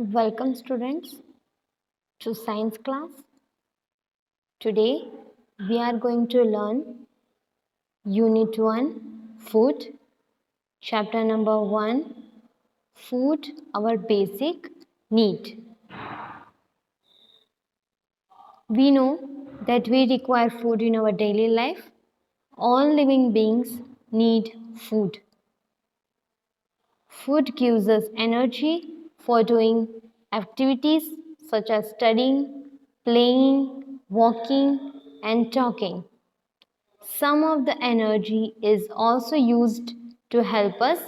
Welcome students to science class. Today we are going to learn unit 1 food, chapter number 1 food, our basic need. We know that we require food in our daily life. All living beings need food. Food gives us energy for doing activities such as studying, playing, walking, and talking. Some of the energy is also used to help us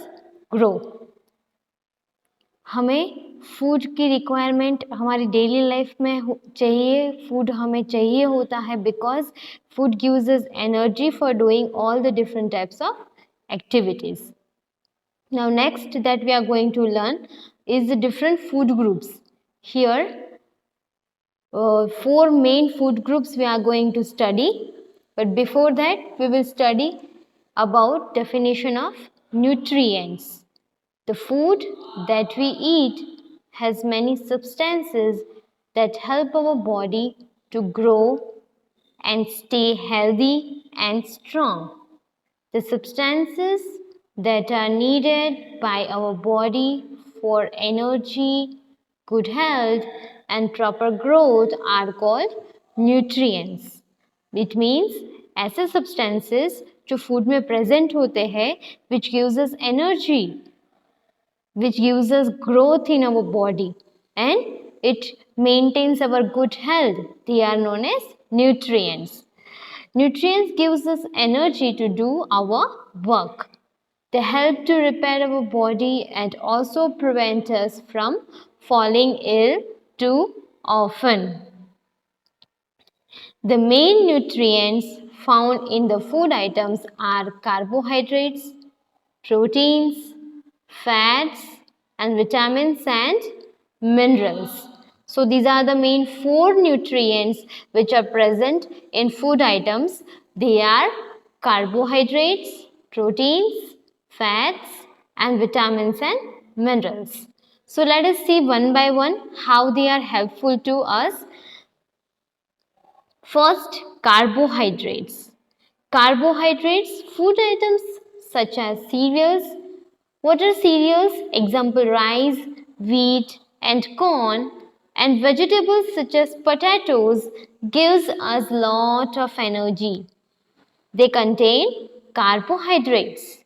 grow. हमें food की requirement हमारी daily life में चाहिए. Food हमें चाहिए होता है because food gives us energy for doing all the different types of activities. Now next that we are going to learn is the different food groups. Here 4 main food groups we are going to study, but before that we will study about definition of nutrients. The food that we eat has many substances that help our body to grow and stay healthy and strong. The substances that are needed by our body for energy, good health, and proper growth are called nutrients. It means ऐसे substances जो food में present होते हैं which gives us energy, which gives us growth in our body, and it maintains our good health. They are known as nutrients. Nutrients gives us energy to do our work. They help to repair our body and also prevent us from falling ill too often. The main nutrients found in the food items are carbohydrates, proteins, fats, and vitamins and minerals. So these are the main 4 nutrients which are present in food items. They are carbohydrates, proteins, fats, and vitamins and minerals. So let us see one by one how they are helpful to us. First, carbohydrates. Carbohydrates, food items such as cereals. What are cereals? Example, rice, wheat, and corn, and vegetables such as potatoes gives us lot of energy. They contain carbohydrates.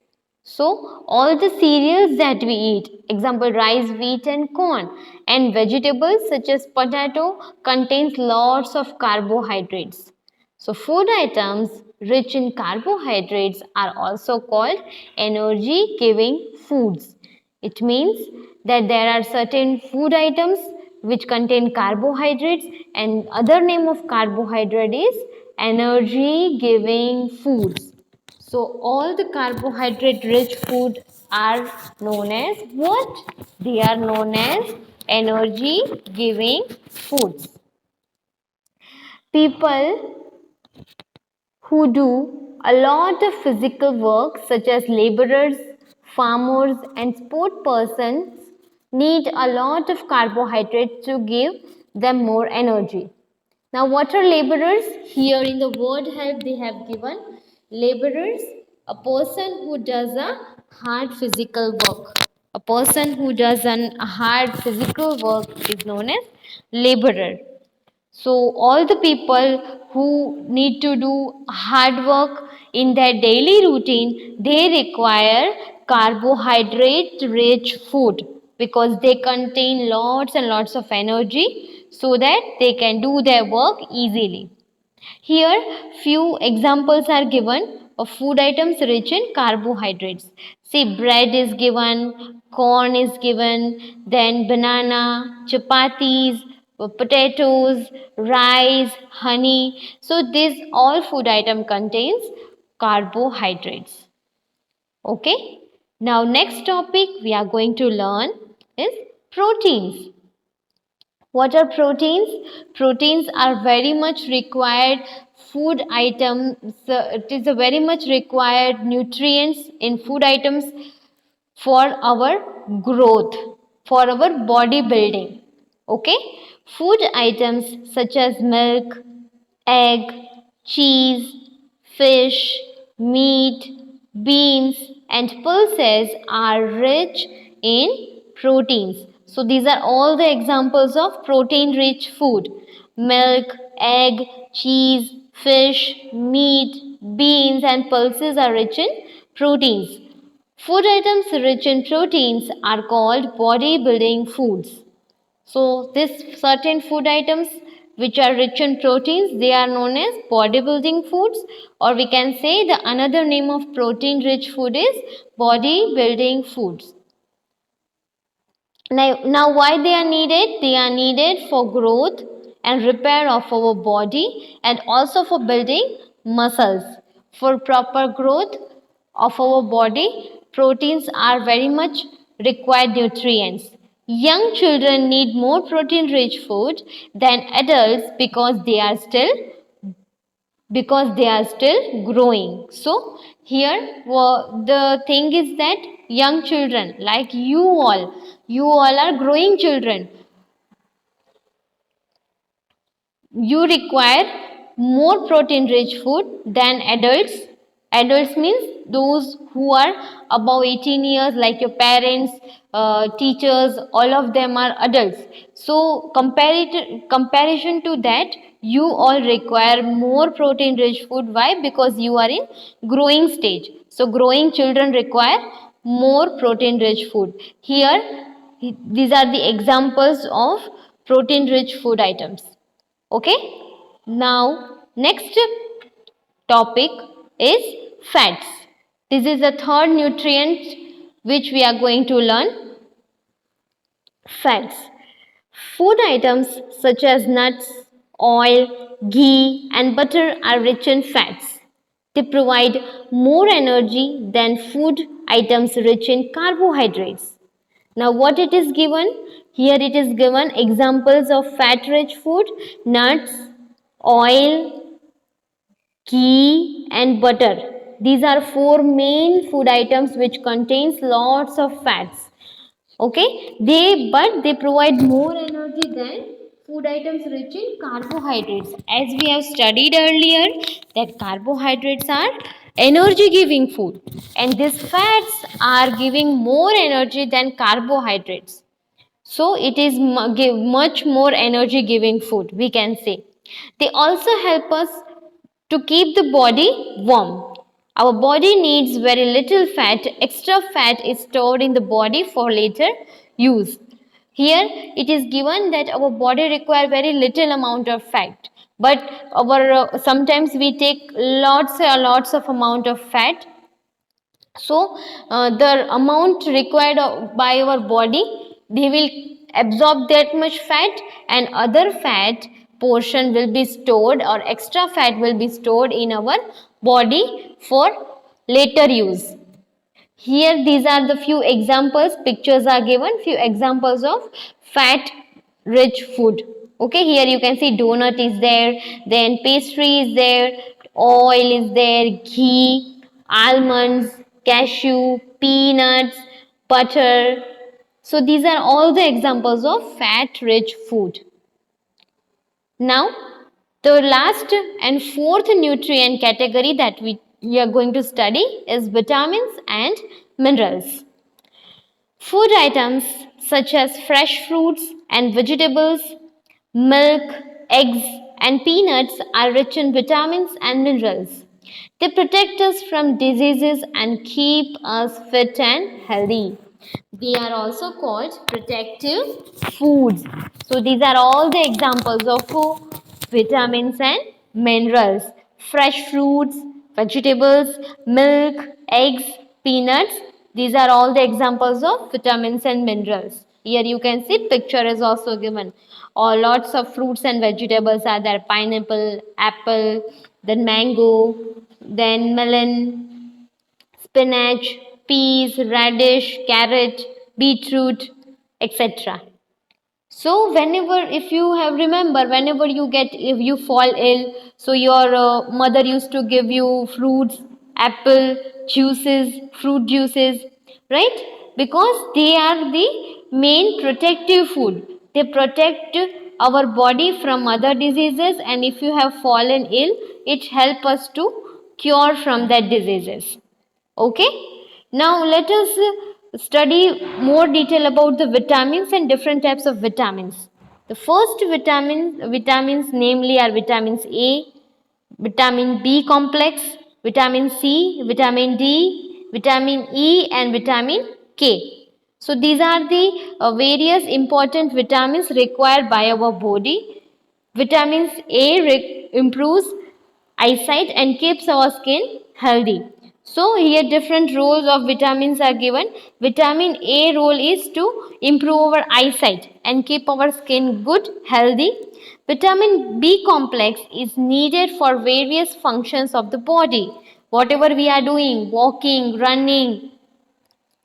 So all the cereals that we eat, example rice, wheat, and corn, and vegetables such as potato contains lots of carbohydrates. So food items rich in carbohydrates are also called energy giving foods. It means that there are certain food items which contain carbohydrates, and other name of carbohydrate is energy giving foods. So all the carbohydrate rich food are known as what? They are known as energy giving foods. People who do a lot of physical work such as laborers, farmers, and sport persons need a lot of carbohydrates to give them more energy. Now what are laborers? Here in the word help they have given laborers, a person who does a hard physical work. A person who does a hard physical work is known as laborer. So all the people who need to do hard work in their daily routine, they require carbohydrate rich food because they contain lots and lots of energy so that they can do their work easily. Here few examples are given of food items rich in carbohydrates. See, bread is given, corn is given, then banana, chapatis, potatoes, rice, honey. So this all food item contains carbohydrates. Okay. Now next topic we are going to learn is proteins. What are proteins? Proteins are very much required food items. It is a very much required nutrients in food items for our growth. for our body building. Okay, food items such as milk, egg, cheese, fish, meat, beans, and pulses are rich in proteins. So, these are all the examples of protein rich food: milk, egg, cheese, fish, meat, beans, and pulses are rich in proteins. Food items rich in proteins are called bodybuilding foods. So this certain food items which are rich in proteins, they are known as bodybuilding foods, or we can say the another name of protein rich food is bodybuilding foods. Now why they are needed? They are needed for growth and repair of our body and also for building muscles. For proper growth of our body, proteins are very much required nutrients. Young children need more protein rich food than adults because they are still growing. So here the thing is that young children like you all are growing children, you require more protein rich food than adults. Adults means those who are above 18 years, like your parents, teachers, all of them are adults. So comparison to that, you all require more protein rich food. Why? Because you are in growing stage. So growing children require more protein rich food. Here these are the examples of protein rich food items. Okay, now next topic is fats. This is the third nutrient which we are going to learn. Fats. Food items such as nuts, oil, ghee, and butter are rich in fats. They provide more energy than food items rich in carbohydrates. Now, what it is given? Here it is given examples of fat rich food: nuts, oil, ghee, and butter. These are four main food items which contains lots of fats. Okay, they provide more energy than food items rich in carbohydrates. As we have studied earlier, that carbohydrates are energy giving food, and these fats are giving more energy than carbohydrates. So it is give much more energy giving food, we can say. They also help us to keep the body warm. Our body needs very little fat. Extra fat is stored in the body for later use. Here it is given that our body require very little amount of fat, but our sometimes we take lots of amount of fat. So the amount required by our body, they will absorb that much fat, and other fat portion will be stored, or extra fat will be stored in our body for later use. Here these are the few examples, pictures are given, few examples of fat rich food. Okay, here you can see donut is there, then pastry is there, oil is there, ghee, almonds, cashew, peanuts, butter. So these are all the examples of fat rich food. Now the last and fourth nutrient category that we are going to study is vitamins and minerals. Food items such as fresh fruits and vegetables, milk, eggs, and peanuts are rich in vitamins and minerals. They protect us from diseases and keep us fit and healthy. They are also called protective foods. So these are all the examples of vitamins and minerals. Fresh fruits, vegetables, milk, eggs, peanuts. These are all the examples of vitamins and minerals. Here you can see picture is also given. Or lots of fruits and vegetables are there: pineapple, apple, then mango, then melon, spinach, peas, radish, carrot, beetroot, etc. So whenever, if you have remember, whenever if you fall ill, so your mother used to give you fruits, apple juices, fruit juices, right? because they are the main protective food. They protect our body from other diseases, and if you have fallen ill, it helps us to cure from that diseases. Okay, now let us study more detail about the vitamins and different types of vitamins. The first vitamins namely are vitamins A, vitamin B complex, vitamin C, vitamin D, vitamin E, and vitamin K. So these are the various important vitamins required by our body. Vitamins A improves eyesight and keeps our skin healthy. So here different roles of vitamins are given. Vitamin A role is to improve our eyesight and keep our skin good, healthy. Vitamin B complex is needed for various functions of the body. Whatever we are doing, walking, running,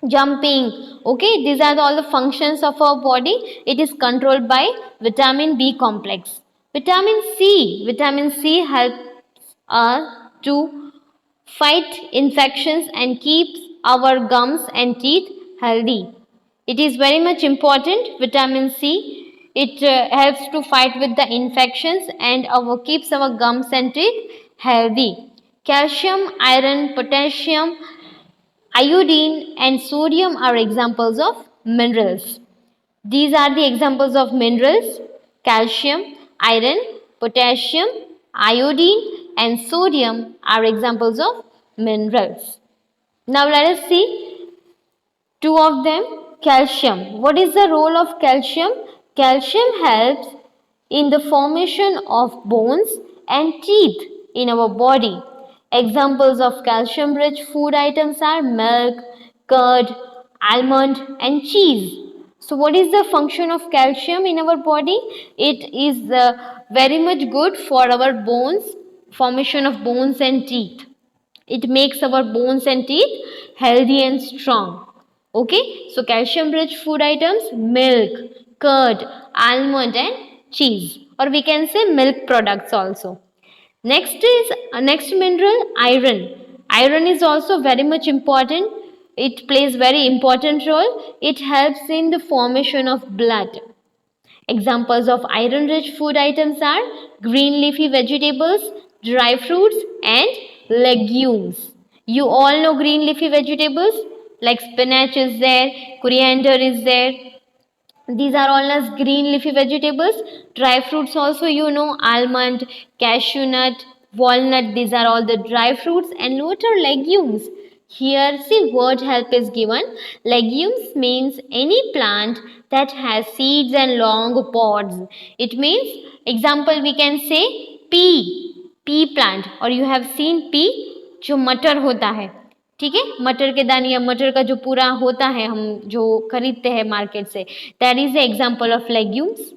jumping, okay, these are all the functions of our body. It is controlled by vitamin B complex. Vitamin C helps us to fight infections and keeps our gums and teeth healthy. It is very much important, vitamin C. It helps to fight with the infections and keeps our gums and teeth healthy. Calcium, iron, potassium, iodine, and sodium are examples of minerals. These are the examples of minerals: calcium, iron, potassium, iodine, and sodium are examples of minerals. Now let us see two of them. Calcium. What is the role of calcium? Calcium helps in the formation of bones and teeth in our body. Examples of calcium rich food items are milk, curd, almond, and cheese. So what is the function of calcium in our body? It is very much good for our bones, formation of bones and teeth. It makes our bones and teeth healthy and strong. Okay, so calcium rich food items: milk, curd, almond, and cheese, or we can say milk products also. Next mineral, iron. Iron is also very much important. It plays very important role. It helps in the formation of blood. Examples of iron rich food items are green leafy vegetables, dry fruits, and legumes. You all know green leafy vegetables like spinach is there, coriander is there. These are all as green leafy vegetables. Dry fruits also you know: almond, cashew nut, walnut. These are all the dry fruits. And what are legumes? Here see word help is given. Legumes means any plant that has seeds and long pods. It means, example we can say pea plant, or you have seen pea जो मटर होता है, ठीक है, मटर के दाने या मटर का जो पूरा होता है हम जो खरीदते हैं मार्केट से, that is the example of legumes.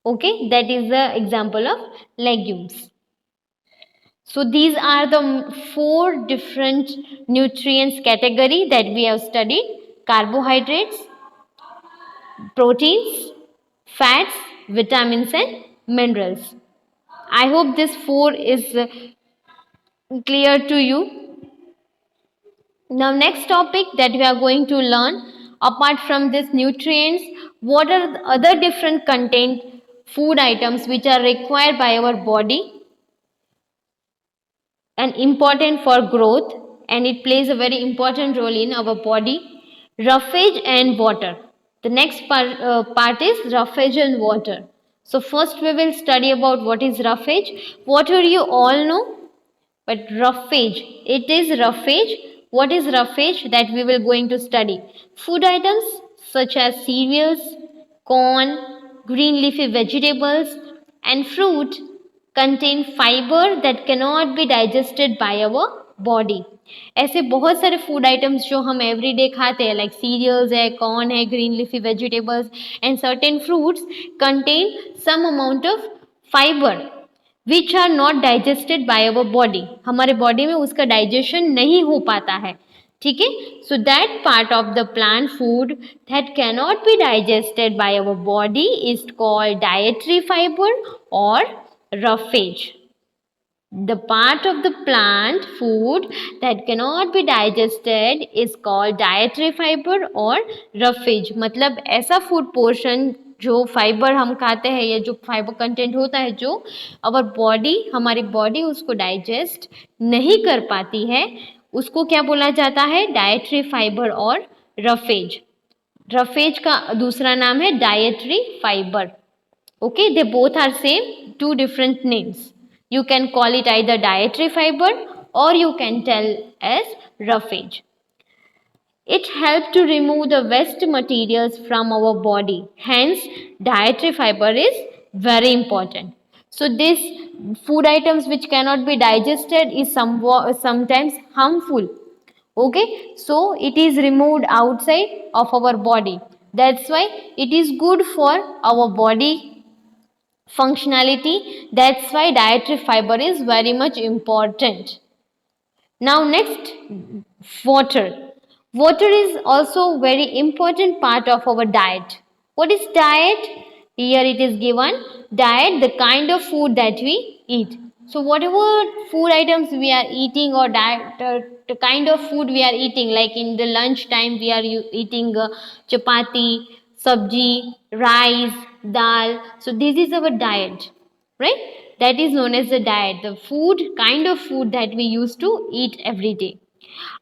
Okay, that is the example of legumes. So these are the four different nutrients category that we have studied: carbohydrates, proteins, fats, vitamins, and minerals. I hope this four is clear to you. Now next topic that we are going to learn, apart from this nutrients, what are the other different content food items which are required by our body and important for growth, and it plays a very important role in our body. Roughage and water. The next part is roughage and water. So first we will study about what is roughage. Water you all know, but roughage, it is roughage. What is roughage? That we will going to study. Food items such as cereals, corn, green leafy vegetables, and fruit contain fiber that cannot be digested by our body. ऐसे बहुत सारे food items जो हम everyday खाते हैं, like cereals है, corn है, green leafy vegetables and certain fruits contain some amount of fibre which are not digested by our body. हमारे बॉडी में उसका डाइजेशन नहीं हो पाता है, ठीक है. So that part of the plant food that cannot be digested by our body is called dietary fibre और roughage. The part of the plant food that cannot be digested is called dietary fiber or roughage. मतलब ऐसा food portion जो fibre हम खाते हैं या जो fibre content होता है जो हमारी बॉडी उसको डाइजेस्ट नहीं कर पाती है, उसको क्या बोला जाता है? डाइटरी फाइबर और रफेज. रफेज का दूसरा नाम है dietary fibre. Okay, they both are same, two different names. You can call it either dietary fiber or you can tell as roughage. It helps to remove the waste materials from our body. Hence, dietary fiber is very important. So, these food items which cannot be digested is sometimes harmful. Okay, so it is removed outside of our body. That's why it is good for our body functionality. That's why dietary fiber is very much important. Now next, water. Water is also very important part of our diet. What is diet? Here it is given, diet, the kind of food that we eat. So whatever food items we are eating or diet, the kind of food we are eating, like in the lunch time we are eating chapati, sabji, rice, dal. So this is our diet, right? That is known as the diet, the food, kind of food that we used to eat every day.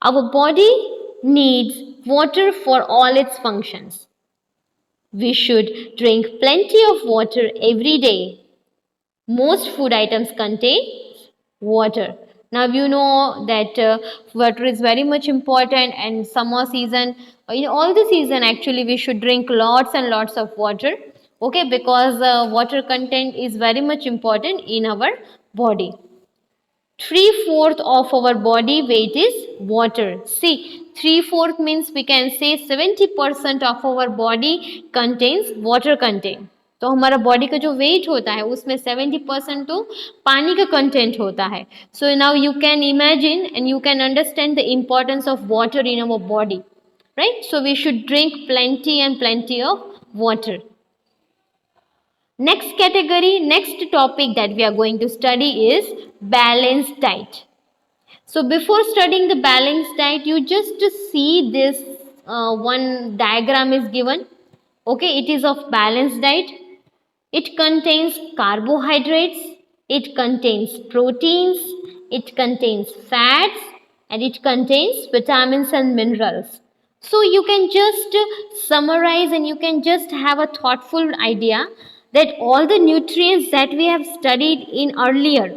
Our body needs water for all its functions. We should drink plenty of water every day. Most food items contain water. Now you know that water is very much important, and summer season, in all the season actually we should drink lots and lots of water. Okay, because water content is very much important in our body. 3/4 of our body weight is water. See, 3/4 means we can say 70% of our body contains water content. तो हमारा body का जो wait होता है उसमें 70% तो पानी का कंटेंट होता है. So now you can imagine and you can understand the importance of water in our body, right? So we should drink plenty and plenty of water. Next category, next topic that we are going to study is balanced diet. So before studying the balanced diet, you just see this one diagram is given. Okay, it is of balanced diet. It contains carbohydrates, it contains proteins, it contains fats, and it contains vitamins and minerals. So you can just summarize and you can just have a thoughtful idea that all the nutrients that we have studied in earlier,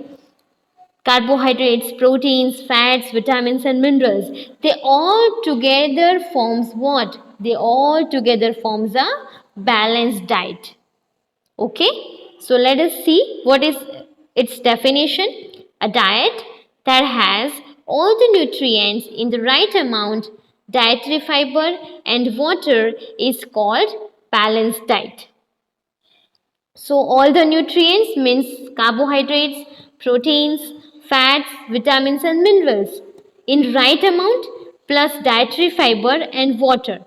carbohydrates, proteins, fats, vitamins and minerals, they all together forms what? They all together forms a balanced diet. Okay, so let us see what is its definition. A diet that has all the nutrients in the right amount, dietary fiber and water is called balanced diet. So all the nutrients means carbohydrates, proteins, fats, vitamins and minerals in right amount plus dietary fiber and water.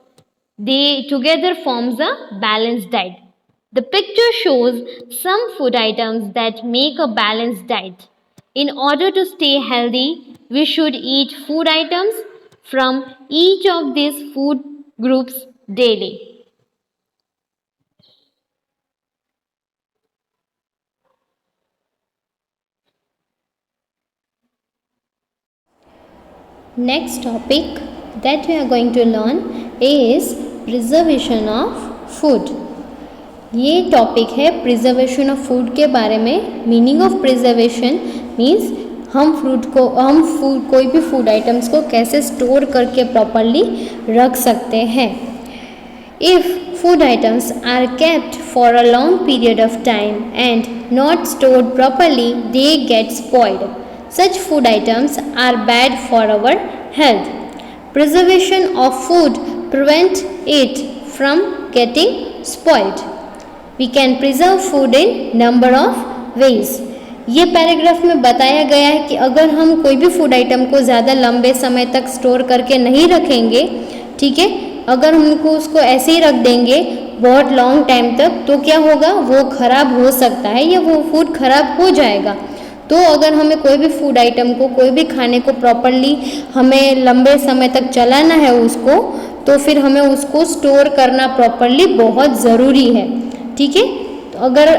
They together forms a balanced diet. The picture shows some food items that make a balanced diet. In order to stay healthy, we should eat food items from each of these food groups daily. Next topic that we are going to learn is preservation of food. ये topic है preservation of food के बारे में. Meaning of preservation means हम कोई भी food items को कैसे स्टोर करके प्रॉपरली रख सकते हैं. If food items are kept for a long period of time and not stored properly, they get spoiled. Such food items are bad for our health. Preservation of food prevents it from getting spoiled. We can preserve food in number of ways. ये paragraph में बताया गया है कि अगर हम कोई भी फूड आइटम को ज़्यादा लंबे समय तक स्टोर करके नहीं रखेंगे, ठीक है, अगर हमको उसको ऐसे ही रख देंगे बहुत लॉन्ग टाइम तक, तो क्या होगा, वो ख़राब हो सकता है या वो फूड ख़राब हो जाएगा. तो अगर हमें कोई भी फूड आइटम को, कोई भी खाने को प्रॉपरली हमें लंबे समय तक चलाना है उसको, तो फिर हमें उसको स्टोर करना प्रॉपरली बहुत ज़रूरी है। ठीक है, तो अगर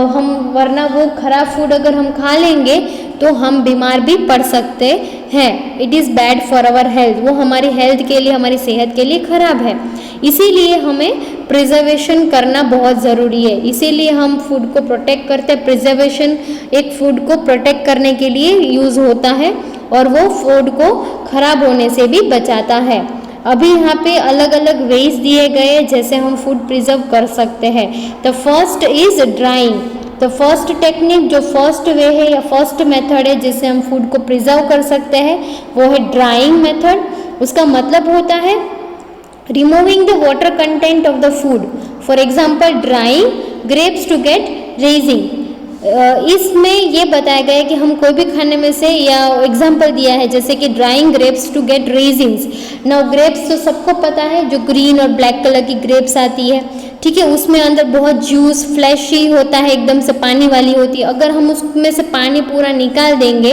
हम वरना वो ख़राब फूड अगर हम खा लेंगे तो हम बीमार भी पड़ सकते हैं। It is bad for our health, वो हमारी हेल्थ के लिए, हमारी सेहत के लिए ख़राब है। इसीलिए हमें प्रिजर्वेशन करना बहुत ज़रूरी है। इसीलिए हम फूड को प्रोटेक्ट करते हैं। प्रिजर्वेशन एक फूड को प्रोटेक्ट करने के लिए यूज़ होता है और वो फूड को ख़राब होने से भी बचाता है। अभी यहाँ पे अलग अलग वेज दिए गए जैसे हम फूड प्रिजर्व कर सकते हैं। The first is drawing. The first technique, जो फर्स्ट वे है या फर्स्ट मेथड है जिससे हम फूड को प्रिजर्व कर सकते हैं, वो है ड्राइंग मेथड। उसका मतलब होता है removing the water content of the food, for example drying grapes to get raisins. इसमें ये बताया गया है कि हम कोई भी खाने में से, या एग्जाम्पल दिया है जैसे कि drying grapes to get raisins. Now grapes तो सबको पता है, जो ग्रीन और ब्लैक कलर की ग्रेप्स आती है, ठीक है, उसमें अंदर बहुत जूस फ्लैशी होता है, एकदम से पानी वाली होती है। अगर हम उसमें से पानी पूरा निकाल देंगे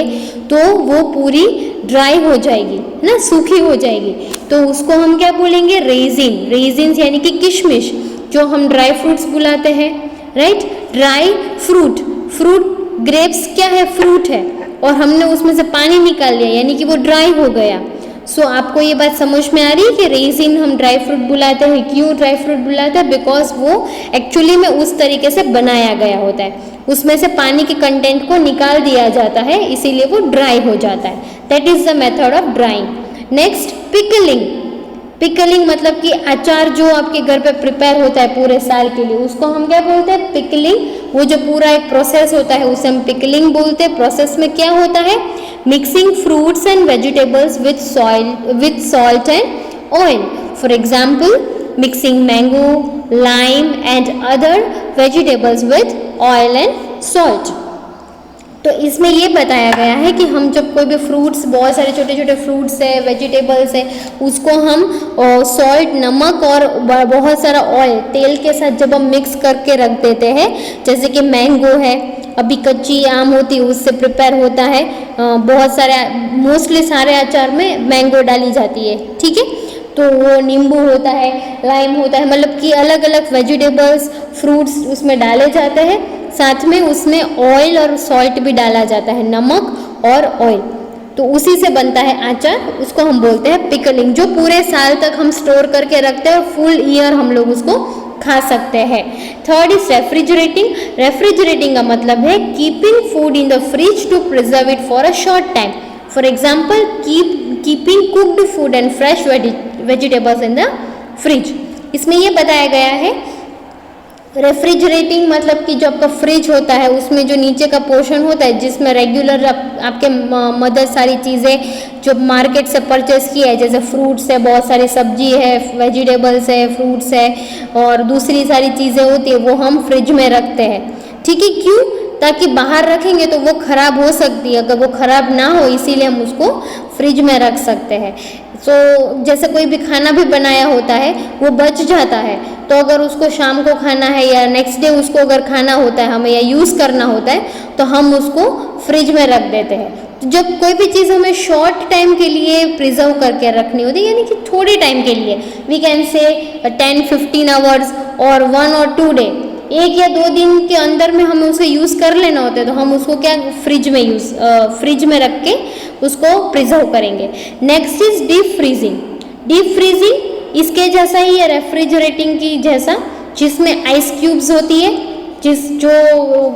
तो वो पूरी ड्राई हो जाएगी ना, सूखी हो जाएगी। तो उसको हम क्या बोलेंगे, रेजिन। रेजिन्स यानी कि किशमिश, जो हम ड्राई फ्रूट्स बुलाते हैं, right. Dry fruit, fruit grapes क्या है, फ्रूट है, और हमने उसमें से पानी निकाल लिया यानी कि वो ड्राई हो गया। सो आपको ये बात समझ में आ रही है कि रेजिन हम ड्राई फ्रूट बुलाते हैं। क्यों ड्राई फ्रूट बुलाते हैं? बिकॉज वो एक्चुअली में उस तरीके से बनाया गया होता है, उसमें से पानी के कंटेंट को निकाल दिया जाता है, इसीलिए वो ड्राई हो जाता है। That is the method of drawing. Next pickling. Pickling मतलब कि अचार जो आपके घर पे प्रिपेयर होता है पूरे साल के लिए, उसको हम क्या बोलते हैं, पिकलिंग। वो जो पूरा एक प्रोसेस होता है उसे हम पिकलिंग बोलते हैं। प्रोसेस में क्या होता है, mixing fruits and vegetables with salt and oil. For example mixing mango, lime and other vegetables with oil and salt. तो इसमें ये बताया गया है कि हम जब कोई भी फ्रूट्स, बहुत सारे छोटे छोटे फ्रूट्स है, वेजिटेबल्स है, उसको हम सॉल्ट, नमक और बहुत सारा ऑयल, तेल के साथ जब हम मिक्स करके रख देते हैं, जैसे कि मैंगो है, अभी कच्ची आम होती है उससे प्रिपेयर होता है, बहुत सारे, मोस्टली सारे अचार में मैंगो डाली जाती है, ठीक है। तो वो नींबू होता है, लाइम होता है, मतलब कि अलग अलग वेजिटेबल्स, फ्रूट्स उसमें डाले जाते हैं। साथ में उसमें ऑयल और सॉल्ट भी डाला जाता है, नमक और ऑयल। तो उसी से बनता है अचार, उसको हम बोलते हैं पिकलिंग, जो पूरे साल तक हम स्टोर करके रखते हैं और फुल ईयर हम लोग उसको खा सकते हैं। Third is refrigerating. रेफ्रिजरेटिंग का मतलब है keeping food in the fridge to preserve it for a short time. For example keeping cooked food and fresh vegetables in the fridge. इसमें यह बताया गया है रेफ्रिजरेटिंग मतलब कि जो आपका फ्रिज होता है उसमें जो नीचे का पोर्शन होता है, जिसमें रेगुलर आपके मदर सारी चीज़ें जो मार्केट से परचेस किया है, जैसे फ्रूट्स है, बहुत सारी सब्जी है, वेजिटेबल्स है, फ्रूट्स है और दूसरी सारी चीज़ें होती है, वो हम फ्रिज में रखते हैं, ठीक है। क्यों? ताकि बाहर रखेंगे तो वो ख़राब हो सकती है, अगर वो ख़राब ना हो इसीलिए हम उसको फ्रिज में रख सकते हैं। तो जैसे कोई भी खाना भी बनाया होता है वो बच जाता है, तो अगर उसको शाम को खाना है या नेक्स्ट डे उसको अगर खाना होता है हमें या यूज़ करना होता है तो हम उसको फ्रिज में रख देते हैं। तो जब कोई भी चीज़ हमें शॉर्ट टाइम के लिए प्रिजर्व करके रखनी होती है, यानी कि थोड़े टाइम के लिए, वी कैन से 10-15 आवर्स और 1 or 2 डे, 1 या 2 दिन के अंदर में हमें उसे यूज़ कर लेना होता है, तो हम उसको क्या फ्रिज में रख के उसको प्रिजर्व करेंगे। Next is deep freezing. Deep freezing इसके जैसा ही है रेफ्रिजरेटिंग की जैसा, जिसमें आइस क्यूब्स होती है,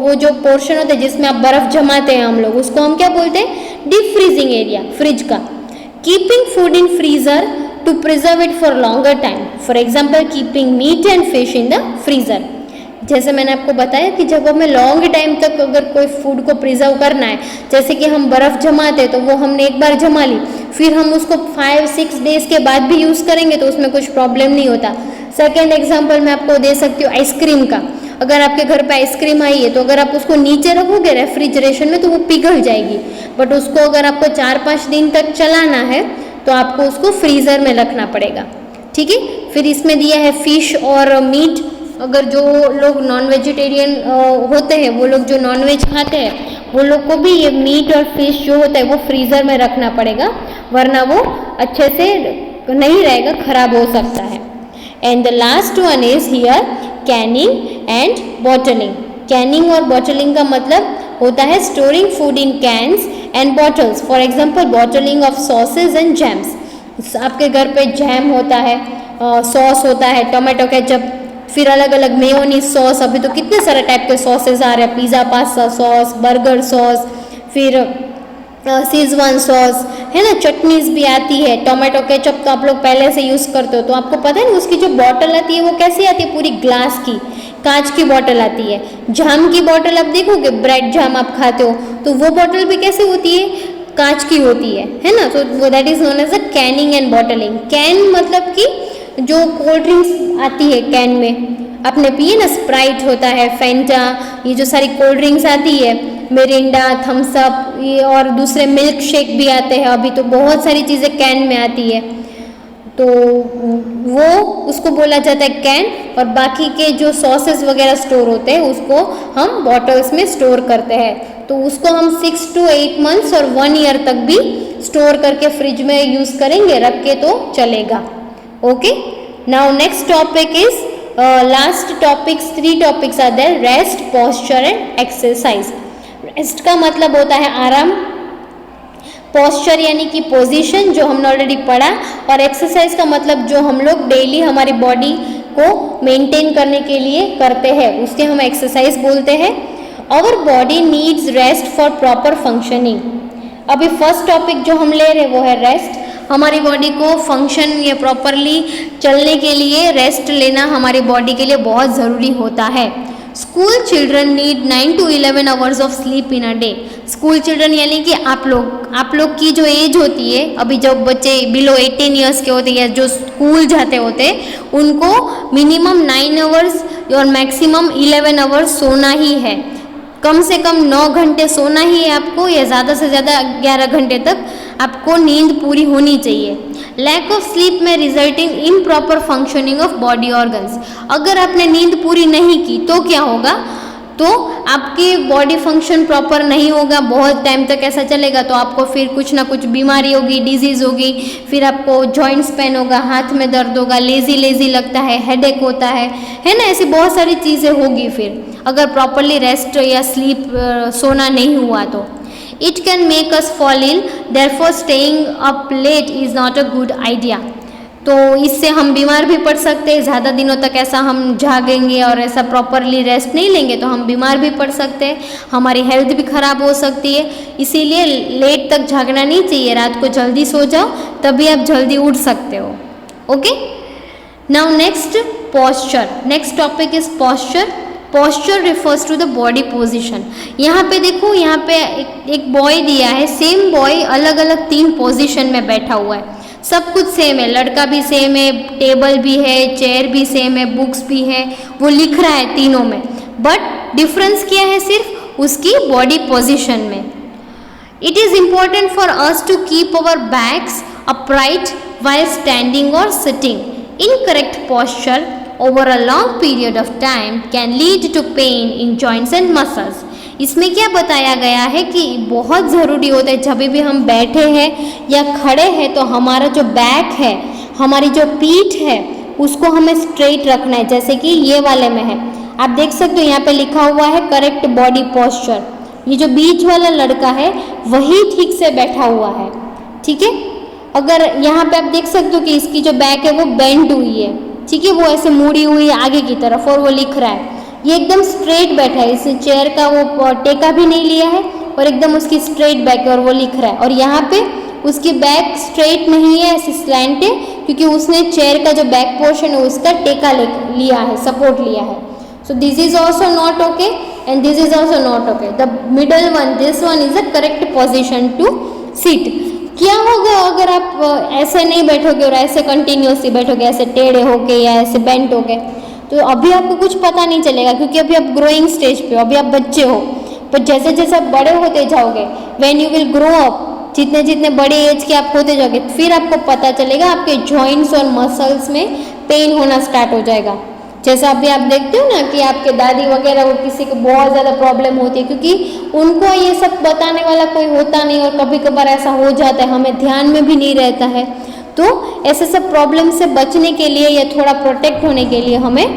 वो जो पोर्शन होता है जिसमें आप बर्फ जमाते हैं हम लोग, उसको हम क्या बोलते हैं, डीप फ्रीजिंग एरिया फ्रिज का। Keeping food in freezer to preserve it for longer time, for example keeping meat and fish in the freezer. जैसे मैंने आपको बताया कि जब हमें लॉन्ग टाइम तक अगर कोई फूड को प्रिजर्व करना है, जैसे कि हम बर्फ़ जमाते तो वो हमने एक बार जमा ली, फिर हम उसको 5-6 डेज के बाद भी यूज़ करेंगे तो उसमें कुछ प्रॉब्लम नहीं होता। सेकेंड एग्जाम्पल मैं आपको दे सकती हूँ आइसक्रीम का। अगर आपके घर पे आइसक्रीम आई है तो अगर आप उसको नीचे रखोगे रेफ्रिजरेशन में तो वो पिघल जाएगी, बट उसको अगर आपको 4-5 दिन तक चलाना है तो आपको उसको फ्रीज़र में रखना पड़ेगा, ठीक है। फिर इसमें दिया है फिश और मीट। अगर जो लोग नॉन वेजिटेरियन होते हैं, वो लोग जो नॉन वेज खाते हैं वो लोग को भी ये मीट और फिश जो होता है वो फ्रीज़र में रखना पड़ेगा, वरना वो अच्छे से नहीं रहेगा, खराब हो सकता है। And the last one is here canning and bottling. Canning और बॉटलिंग का मतलब होता है storing food in cans and bottles. For example bottling of sauces and jams. आपके घर पे जैम होता है, सॉस होता है, टोमेटो केचप, फिर अलग अलग मेयोनीज सॉस, अभी तो कितने सारे टाइप के सॉसेज आ रहे हैं, pizza pasta sauce, burger sauce, फिर सीजवान सॉस है ना, चटनीज भी आती है। टोमेटो केचप तो आप लोग पहले से यूज़ करते हो, तो आपको पता है ना उसकी जो बॉटल आती है वो कैसी आती है, पूरी ग्लास की, कांच की बॉटल आती है। जाम की बॉटल आप देखोगे, ब्रेड जाम आप खाते हो तो वो बॉटल भी कैसी होती है, कांच की होती है ना। तो that is known as a canning and bottling. Can मतलब कि जो कोल्ड ड्रिंक्स आती है कैन में, आपने पिए ना, स्प्राइट होता है, फैंटा, ये जो सारी कोल्ड ड्रिंक्स आती है, मिरिंडा, थम्स अप, ये और दूसरे मिल्क शेक भी आते हैं। अभी तो बहुत सारी चीज़ें कैन में आती है, तो वो उसको बोला जाता है कैन। और बाकी के जो सॉसेस वगैरह स्टोर होते हैं उसको हम बॉटल्स में स्टोर करते हैं, तो उसको हम 6 to 8 months और 1 year तक भी स्टोर करके फ्रिज में यूज़ करेंगे, रख के तो चलेगा। Okay, now next topic is last topics, 3 topics are there, rest, posture and exercise. Rest का मतलब होता है आराम, पोस्चर यानी कि पोजीशन जो हमने ऑलरेडी पढ़ा, और एक्सरसाइज का मतलब जो हम लोग डेली हमारी बॉडी को मेंटेन करने के लिए करते हैं उसके हम एक्सरसाइज बोलते हैं। Our body needs rest for proper functioning. अभी फर्स्ट टॉपिक जो हम ले रहे हैं वो है रेस्ट। हमारी बॉडी को फंक्शन या प्रॉपरली चलने के लिए रेस्ट लेना हमारी बॉडी के लिए बहुत ज़रूरी होता है। School children need 9 to 11 hours of sleep in a day. School children यानी कि आप लोग की जो एज होती है, अभी जब बच्चे बिलो 18 ईयर्स के होते हैं या जो स्कूल जाते होते हैं, उनको मिनिमम 9 hours और मैक्सिमम 11 hours सोना ही है। कम से कम 9 घंटे सोना ही है आपको, या ज़्यादा से ज़्यादा 11 घंटे तक आपको नींद पूरी होनी चाहिए। लैक ऑफ स्लीप में resulting in proper functioning of body organs. अगर आपने नींद पूरी नहीं की तो क्या होगा, तो आपकी बॉडी फंक्शन प्रॉपर नहीं होगा, बहुत टाइम तक ऐसा चलेगा, तो आपको फिर कुछ ना कुछ बीमारी होगी, डिजीज़ होगी, फिर आपको जॉइंट्स पेन होगा, हाथ में दर्द होगा, लेजी लगता है, हेडेक होता है ना, ऐसी बहुत सारी चीज़ें होगी फिर अगर प्रॉपरली रेस्ट या स्लीप सोना नहीं हुआ तो। It can make us fall ill, therefore staying up late is not a good idea. तो इससे हम बीमार भी पड़ सकते हैं, ज़्यादा दिनों तक ऐसा हम जागेंगे और ऐसा प्रॉपरली रेस्ट नहीं लेंगे तो हम बीमार भी पड़ सकते हैं, हमारी हेल्थ भी ख़राब हो सकती है। इसीलिए लेट तक जागना नहीं चाहिए, रात को जल्दी सो जाओ, तभी आप जल्दी उठ सकते हो। Okay, now next posture. Next topic is posture. Posture refers to the body position. यहाँ पे देखो, यहाँ पे एक बॉय दिया है, सेम बॉय अलग अलग 3 पोजीशन में बैठा हुआ है, सब कुछ सेम है, लड़का भी सेम है, टेबल भी है, चेयर भी सेम है, बुक्स भी है, वो लिख रहा है तीनों में, बट डिफरेंस क्या है, सिर्फ उसकी बॉडी पोजीशन में। It is important for us to keep our backs upright while standing और sitting. Incorrect posture over a long period of time can lead to pain in joints and muscles। इसमें क्या बताया गया है कि बहुत ज़रूरी होता है जब भी हम बैठे हैं या खड़े हैं तो हमारा जो बैक है, हमारी जो पीठ है, उसको हमें स्ट्रेट रखना है, जैसे कि ये वाले में है, आप देख सकते हो यहाँ पे लिखा हुआ है करेक्ट बॉडी पोस्चर। ये जो बीच वाला लड़का है वही ठीक से बैठा हुआ है, ठीक है। अगर यहाँ पे आप देख सकते हो कि इसकी जो बैक है वो बेंड हुई है, ठीक है, वो ऐसे मुड़ी हुई है आगे की तरफ और वो लिख रहा है। ये एकदम स्ट्रेट बैठा है, इस चेयर का वो टेका भी नहीं लिया है और एकदम उसकी स्ट्रेट बैक है और वो लिख रहा है। और यहाँ पे उसकी बैक स्ट्रेट नहीं है, ऐसे स्लैंट है, क्योंकि उसने चेयर का जो बैक पोर्शन है उसका टेका लिया है, सपोर्ट लिया है। So this is also not okay and this is also not okay. The middle one, this one is the correct position to sit. क्या होगा अगर आप ऐसे नहीं बैठोगे और ऐसे कंटिन्यूसली बैठोगे, ऐसे टेढ़े होके या ऐसे बेंट होके, तो अभी आपको कुछ पता नहीं चलेगा, क्योंकि अभी आप ग्रोइंग स्टेज पे हो, अभी आप बच्चे हो। पर जैसे जैसे आप बड़े होते जाओगे, when you will grow up, जितने जितने बड़े एज के आप होते जाओगे, फिर आपको पता चलेगा, आपके जॉइंट्स और मसल्स में पेन होना स्टार्ट हो जाएगा। जैसा अभी आप देखते हो ना कि आपके दादी वगैरह को किसी को बहुत ज़्यादा प्रॉब्लम होती है, क्योंकि उनको ये सब बताने वाला कोई होता नहीं और कभी कभार ऐसा हो जाता है, हमें ध्यान में भी नहीं रहता है। तो ऐसे सब प्रॉब्लम से बचने के लिए या थोड़ा प्रोटेक्ट होने के लिए हमें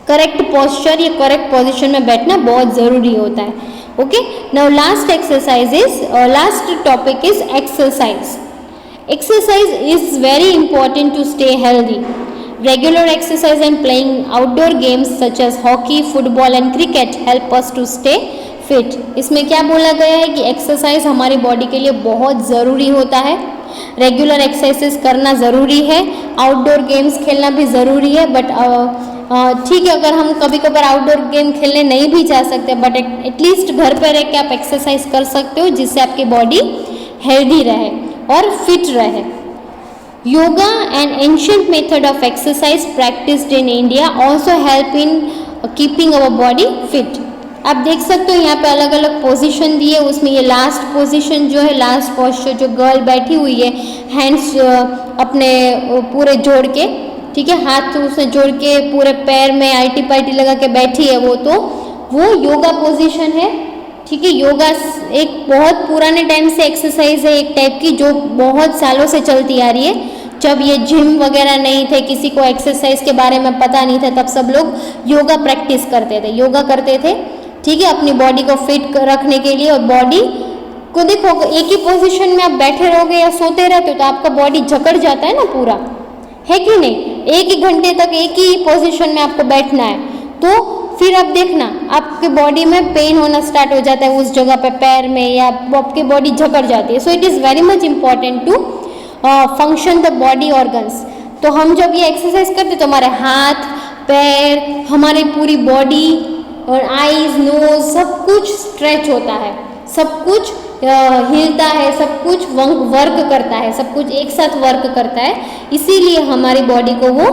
करेक्ट पोस्चर या करेक्ट पोजीशन में बैठना बहुत ज़रूरी होता है। Okay, now last topic is exercise. Exercise is very important to stay healthy. Regular exercise and playing outdoor games such as hockey, football and cricket help us to stay fit. इसमें क्या बोला गया है कि एक्सरसाइज हमारी body के लिए बहुत ज़रूरी होता है, रेगुलर एक्सरसाइज करना ज़रूरी है, आउटडोर गेम्स खेलना भी ज़रूरी है। बट ठीक है, अगर हम कभी कभार आउटडोर गेम खेलने नहीं भी जा सकते, बट एटलीस्ट घर पर रह के आप एक्सरसाइज कर सकते हो, जिससे आपकी बॉडी हेल्दी रहे और फिट रहे। Yoga and ancient method of exercise practised in India also help in keeping our body fit. आप देख सकते हो यहाँ पे अलग अलग पोजीशन दी है, उसमें ये लास्ट पोजीशन जो है, लास्ट पोस्चर जो गर्ल बैठी हुई है, हैंड्स अपने पूरे जोड़ के, ठीक है, हाथ तो उसने जोड़ के पूरे पैर में आईटी पाईटी लगा के बैठी है, वो योगा पोजीशन है। ठीक है, योगा एक बहुत पुराने टाइम से एक्सरसाइज है एक टाइप की, जो बहुत सालों से चलती आ रही है। जब ये जिम वगैरह नहीं थे, किसी को एक्सरसाइज के बारे में पता नहीं था, तब सब लोग योगा प्रैक्टिस करते थे, योगा करते थे, ठीक है, अपनी बॉडी को फिट रखने के लिए। और बॉडी को देखो, एक ही पोजीशन में आप बैठे रहोगे या सोते रहते हो तो आपका बॉडी जकड़ जाता है ना पूरा, है कि नहीं? एक ही घंटे तक एक ही पोजीशन में आपको बैठना है, तो फिर आप देखना आपके बॉडी में पेन होना स्टार्ट हो जाता है उस जगह पे, पैर में, या आपकी बॉडी जकड़ जाती है। So it is very much important to function the body organs. तो हम जब ये एक्सरसाइज करते तो हमारे हाथ, पैर, हमारी पूरी बॉडी और आईज, नोज, सब कुछ स्ट्रेच होता है, सब कुछ हिलता है, सब कुछ वर्क करता है, सब कुछ एक साथ वर्क करता है। इसीलिए हमारी बॉडी को वो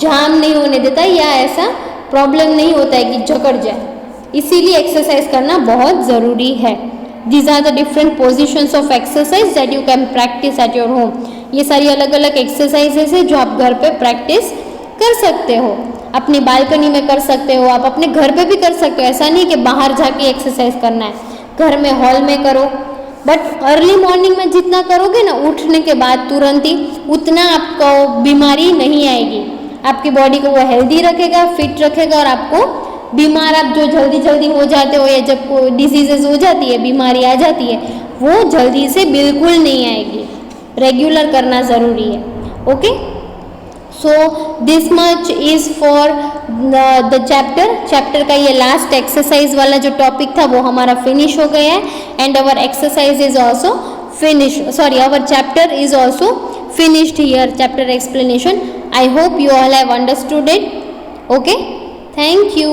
जाम नहीं होने देता या ऐसा प्रॉब्लम नहीं होता है कि जकड़ जाए। इसीलिए एक्सरसाइज करना बहुत ज़रूरी है। These are the different positions of exercise that you can practise at your home. ये सारी अलग अलग एक्सरसाइजेस है जो आप घर पे प्रैक्टिस कर सकते हो, अपनी बालकनी में कर सकते हो, आप अपने घर पे भी कर सकते हो। ऐसा नहीं कि बाहर जाके एक्सरसाइज करना है, घर में हॉल में करो। बट अर्ली मॉर्निंग में जितना करोगे ना, उठने के बाद तुरंत ही, उतना आपको बीमारी नहीं आएगी। आपकी बॉडी को वो हेल्दी रखेगा, फिट रखेगा, और आपको बीमार, आप जो जल्दी जल्दी हो जाते हो या जब कोई डिजीजेज हो जाती है, बीमारी आ जाती है, वो जल्दी से बिल्कुल नहीं आएगी। रेगुलर करना ज़रूरी है। Okay, so this much is for the chapter का ये लास्ट एक्सरसाइज वाला जो टॉपिक था वो हमारा फिनिश हो गया है। And our exercise is also finish, sorry, our chapter is also finished here, chapter explanation. I hope you all have understood it. Okay, thank you.